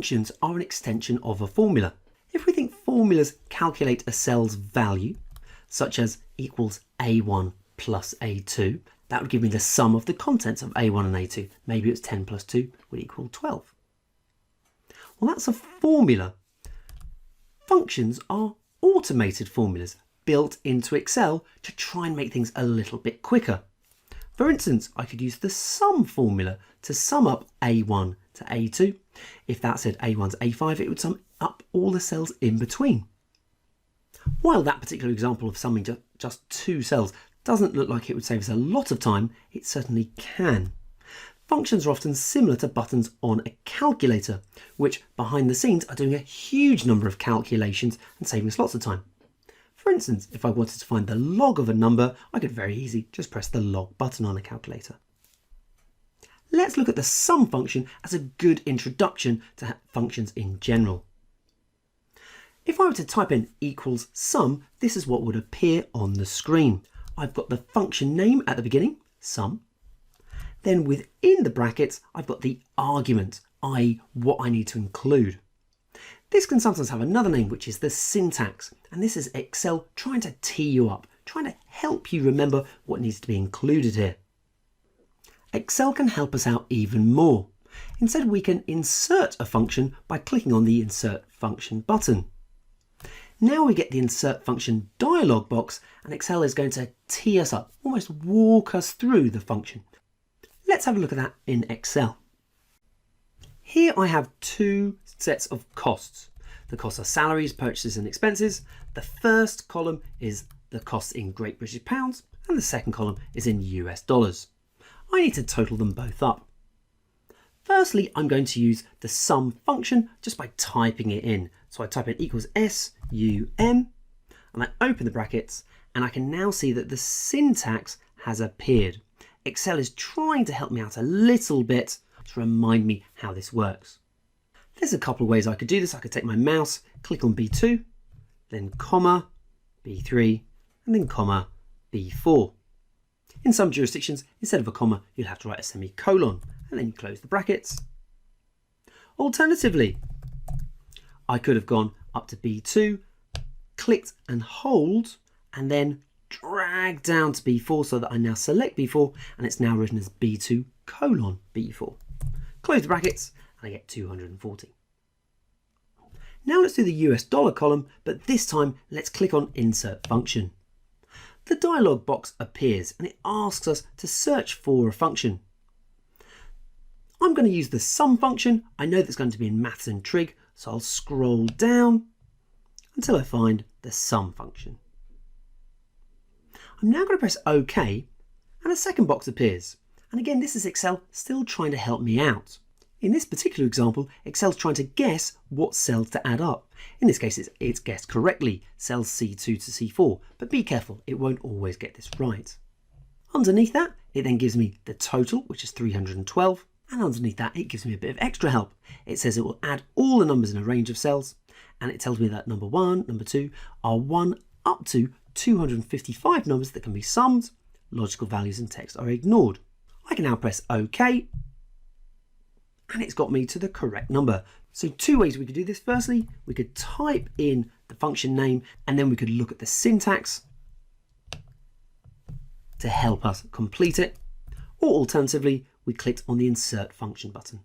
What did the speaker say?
Functions are an extension of a formula. If we think formulas calculate a cell's value, such as equals A1 plus A2, that would give me the sum of the contents of A1 and A2. Maybe it's 10 plus 2 would equal 12. Well, that's a formula. Functions are automated formulas built into Excel to try and make things a little bit quicker. For instance, I could use the sum formula to sum up A1 to A2. If that said A1 to A5, it would sum up all the cells in between. While that particular example of summing just 2 cells doesn't look like it would save us a lot of time, it certainly can. Functions are often similar to buttons on a calculator, which behind the scenes are doing a huge number of calculations and saving us lots of time. For instance, if I wanted to find the log of a number, I could very easily just press the log button on a calculator. Let's look at the sum function as a good introduction to functions in general. If I were to type in equals sum, this is what would appear on the screen. I've got the function name at the beginning, sum. Then within the brackets, I've got the argument, i.e. what I need to include. This can sometimes have another name, which is the syntax. And this is Excel trying to tee you up, trying to help you remember what needs to be included here. Excel can help us out even more. Instead, we can insert a function by clicking on the Insert Function button. Now we get the Insert Function dialog box, and Excel is going to tee us up, almost walk us through the function. Let's have a look at that in Excel. Here I have 2 sets of costs. The costs are salaries, purchases and expenses. The first column is the costs in Great British Pounds, and the second column is in US dollars. I need to total them both up. Firstly, I'm going to use the sum function just by typing it in. So I type in equals SUM, and I open the brackets, and I can now see that the syntax has appeared. Excel is trying to help me out a little bit to remind me how this works. There's a couple of ways I could do this. I could take my mouse, click on B2, then comma, B3, and then comma, B4. In some jurisdictions, instead of a comma, you'll have to write a semicolon, and then you close the brackets. Alternatively, I could have gone up to B2, clicked and hold, and then drag down to B4 so that I now select B4, and it's now written as B2 colon B4. Close the brackets, and I get 240. Now let's do the US dollar column, but this time let's click on Insert Function. The dialog box appears and it asks us to search for a function. I'm going to use the sum function. I know that's going to be in maths and trig, so I'll scroll down until I find the sum function. I'm now going to press OK, and a second box appears. And again, this is Excel still trying to help me out. In this particular example, Excel's trying to guess what cells to add up. In this case, it's guessed correctly, cells C2 to C4, but be careful, it won't always get this right. Underneath that, it then gives me the total, which is 312, and underneath that, it gives me a bit of extra help. It says it will add all the numbers in a range of cells, and it tells me that number 1, number 2 are 1 up to 255 numbers that can be summed, logical values and text are ignored. I can now press OK, and it's got me to the correct number. So 2 ways we could do this. Firstly, we could type in the function name, and then we could look at the syntax to help us complete it. Or alternatively, we clicked on the Insert Function button.